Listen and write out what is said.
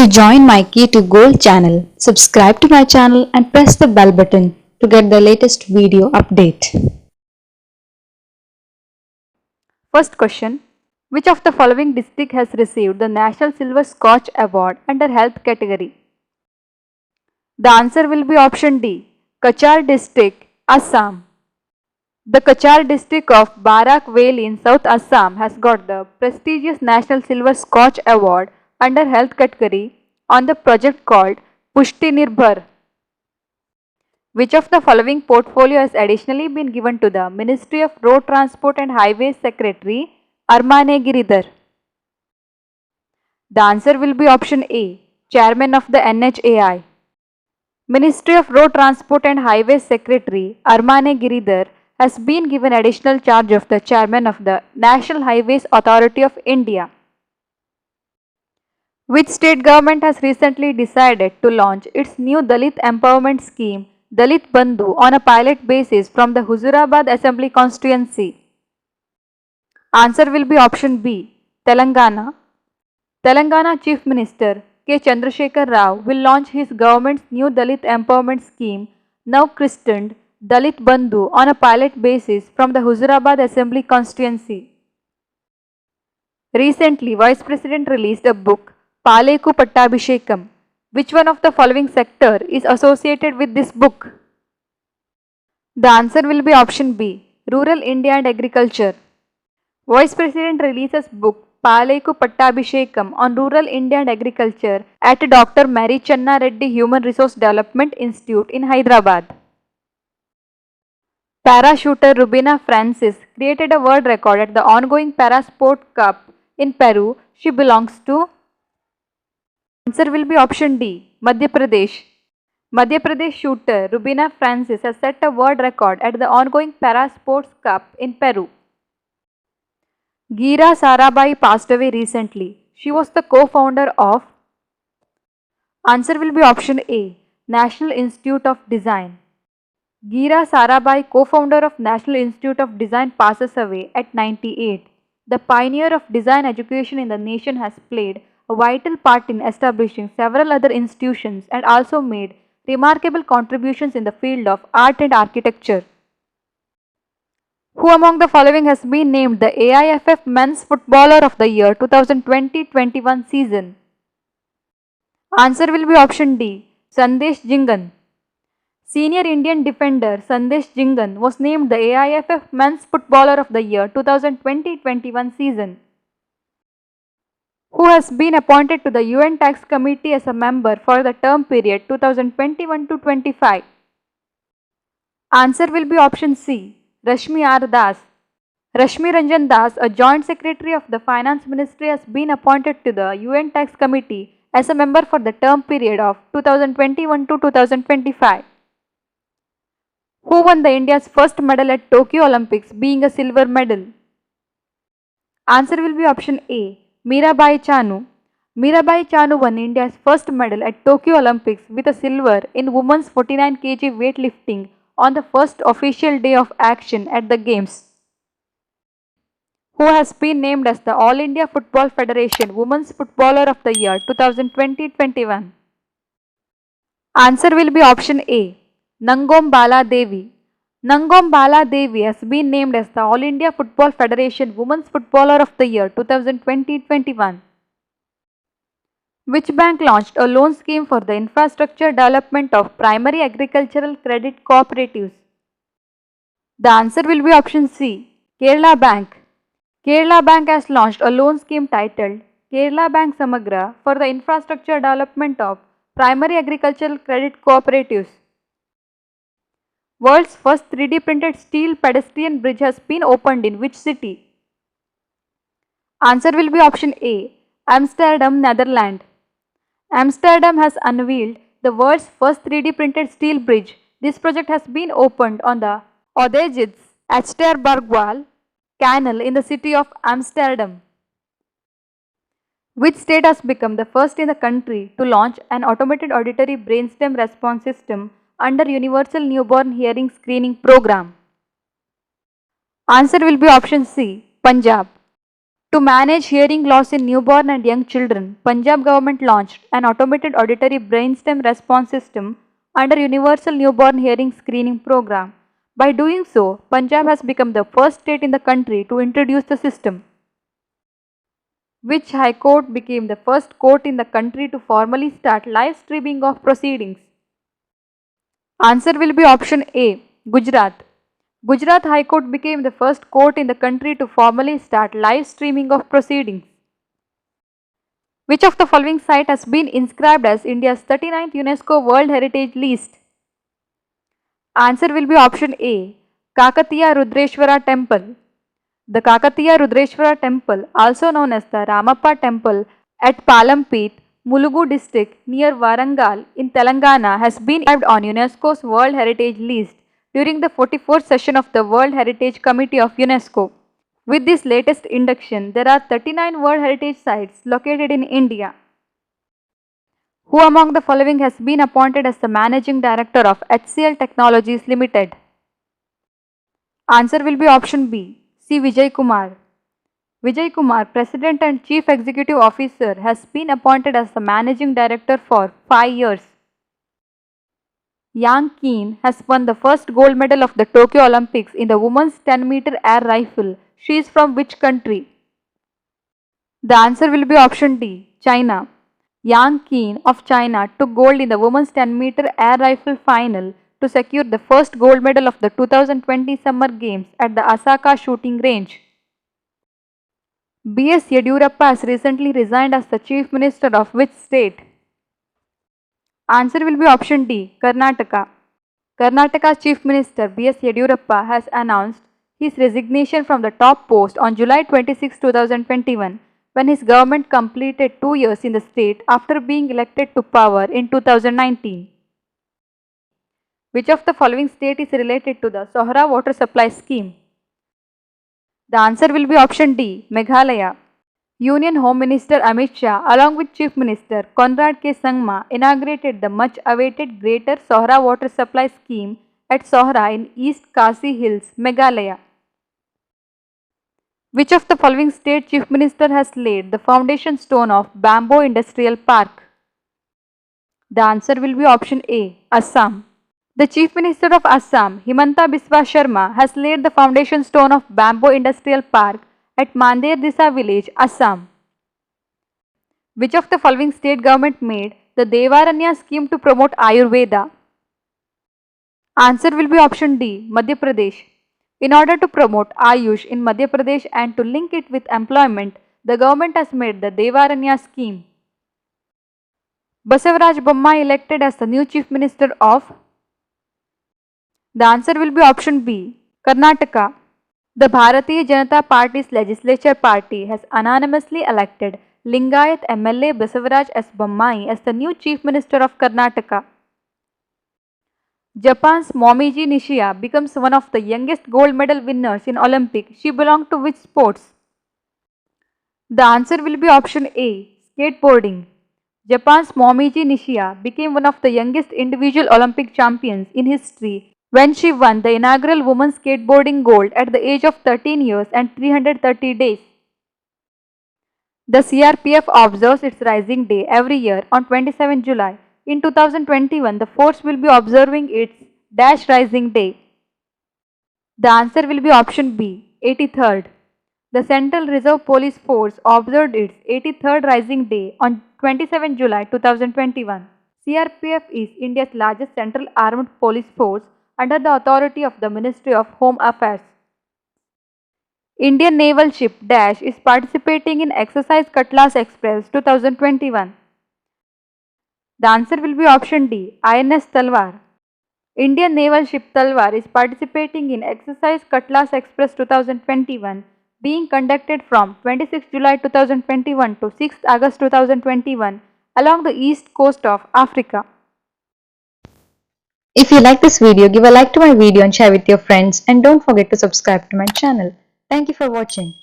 join my Key to Gold channel. Subscribe to my channel and press the bell button to get the latest video update. First question. Which of the following district has received the National Silver Scotch Award under Health category? The answer will be option D. Kachar district, Assam. The Kachar district of Barak Valley in South Assam has got the prestigious National Silver Scotch Award under Health category on the project called Pushti Nirbhar. Which of the following portfolio has additionally been given to the Ministry of Road Transport and Highways Secretary Armane Giridhar? The answer will be option A. Chairman of the NHAI. Ministry of Road Transport and Highways Secretary Armane Giridhar has been given additional charge of the Chairman of the National Highways Authority of India. Which state government has recently decided to launch its new Dalit empowerment scheme Dalit Bandhu on a pilot basis from the Huzurabad Assembly constituency? Answer will be option B. Telangana. Telangana Chief Minister K. Chandrasekhar Rao will launch his government's new Dalit empowerment scheme, now christened Dalit Bandhu, on a pilot basis from the Huzurabad Assembly constituency. Recently, Vice President released a book, Paleku Pattabhishekam. Which one of the following sector is associated with this book? The answer will be option B. Rural India and Agriculture. Vice President releases book Paleku Pattabhishekam on Rural India and Agriculture at Dr. Mary Channa Reddy Human Resource Development Institute in Hyderabad. Parachuter Rubina Francis created a world record at the ongoing Parasport Cup in Peru. She belongs to? Answer will be option D. Madhya Pradesh. Madhya Pradesh shooter Rubina Francis has set a world record at the ongoing Parasports Cup in Peru. Geera Sarabhai passed away recently. She was the co-founder of? Answer will be option A. National Institute of Design. Geera Sarabhai, co-founder of National Institute of Design, passes away at 98. The pioneer of design education in the nation has played a vital part in establishing several other institutions and also made remarkable contributions in the field of art and architecture. Who among the following has been named the AIFF Men's Footballer of the Year 2020-21 season? Answer will be option D. Sandesh Jingan. Senior Indian defender Sandesh Jingan was named the AIFF Men's Footballer of the Year 2020-21 season. Who has been appointed to the UN Tax Committee as a member for the term period 2021-25? Answer will be option C. Rashmi R. Das. Rashmi Ranjan Das, a Joint Secretary of the Finance Ministry, has been appointed to the UN Tax Committee as a member for the term period of 2021-2025. Who won the India's first medal at Tokyo Olympics, being a silver medal? Answer will be option A. Mirabai Chanu. Mirabai Chanu won India's first medal at Tokyo Olympics with a silver in women's 49 kg weightlifting on the first official day of action at the Games. Who has been named as the All India Football Federation Women's Footballer of the Year 2020-21? Answer will be option A. Nangom Bala Devi. Nangom Bala Devi has been named as the All India Football Federation Women's Footballer of the Year 2020-21. Which bank launched a loan scheme for the infrastructure development of primary agricultural credit cooperatives? The answer will be option C. Kerala Bank. Kerala Bank has launched a loan scheme titled Kerala Bank Samagra for the infrastructure development of primary agricultural credit cooperatives. World's first 3D printed steel pedestrian bridge has been opened in which city? Answer will be option A. Amsterdam, Netherlands. Amsterdam has unveiled the world's first 3D printed steel bridge. This project has been opened on the Odegids Achterbergwal Canal in the city of Amsterdam. Which state has become the first in the country to launch an automated auditory brainstem response system under Universal Newborn Hearing Screening Program? Answer will be option C. Punjab. To manage hearing loss in newborn and young children, Punjab government launched an automated auditory brainstem response system under Universal Newborn Hearing Screening Program. By doing so, Punjab has become the first state in the country to introduce the system. Which High Court became the first court in the country to formally start live streaming of proceedings? Answer will be option A, Gujarat. Gujarat High Court became the first court in the country to formally start live streaming of proceedings. Which of the following site has been inscribed as India's 39th UNESCO World Heritage List? Answer will be option A, Kakatiya Rudreshwara Temple. The Kakatiya Rudreshwara Temple, also known as the Ramappa Temple at Palampeet, Mulugu district near Warangal in Telangana, has been inscribed on UNESCO's World Heritage List during the 44th session of the World Heritage Committee of UNESCO. With this latest induction, there are 39 World Heritage Sites located in India. Who among the following has been appointed as the Managing Director of HCL Technologies Limited? Answer will be option B, C. Vijay Kumar. Vijay Kumar, President and Chief Executive Officer, has been appointed as the Managing Director for 5 years. Yang Keen has won the first gold medal of the Tokyo Olympics in the women's 10-meter air rifle. She is from which country? The answer will be option D, China. Yang Keen of China took gold in the women's 10-meter air rifle final to secure the first gold medal of the 2020 Summer Games at the Asaka shooting range. B.S. Yediyurappa has recently resigned as the Chief Minister of which state? Answer will be option D, Karnataka. Karnataka's Chief Minister B.S. Yediyurappa has announced his resignation from the top post on July 26, 2021, when his government completed 2 years in the state after being elected to power in 2019. Which of the following state is related to the Sohra water supply scheme? The answer will be option D, Meghalaya. Union Home Minister Amit Shah, along with Chief Minister Conrad K. Sangma, inaugurated the much-awaited Greater Sohra water supply scheme at Sohra in East Khasi Hills, Meghalaya. Which of the following state Chief Minister has laid the foundation stone of Bamboo Industrial Park? The answer will be option A, Assam. The Chief Minister of Assam, Himanta Biswa Sharma, has laid the foundation stone of Bamboo Industrial Park at Mandir Disa village, Assam. Which of the following state government made the Devaranya scheme to promote Ayurveda? Answer will be option D, Madhya Pradesh. In order to promote Ayush in Madhya Pradesh and to link it with employment, the government has made the Devaranya scheme. Basavaraj Bommai elected as the new Chief Minister of? The answer will be option B, Karnataka. The Bharatiya Janata Party's legislature party has unanimously elected Lingayat MLA Basavaraj S. Bommai as the new Chief Minister of Karnataka. Japan's Momiji Nishida becomes one of the youngest gold medal winners in Olympics. She belonged to which sports? The answer will be option A, skateboarding. Japan's Momiji Nishida became one of the youngest individual Olympic champions in history when she won the inaugural women's skateboarding gold at the age of 13 years and 330 days. The CRPF observes its Rising Day every year on 27 July. In 2021, the force will be observing its Dash Rising Day. The answer will be option B, 83rd. The Central Reserve Police Force observed its 83rd Rising Day on 27 July 2021. CRPF is India's largest central armed police force under the authority of the Ministry of Home Affairs. Indian naval ship Dash is participating in exercise Cutlass Express 2021. The answer will be option D, INS Talwar. Indian naval ship Talwar is participating in exercise Cutlass Express 2021 being conducted from 26 July 2021 to 6 August 2021 along the east coast of Africa. If you like this video, give a like to my video and share with your friends, and don't forget to subscribe to my channel. Thank you for watching.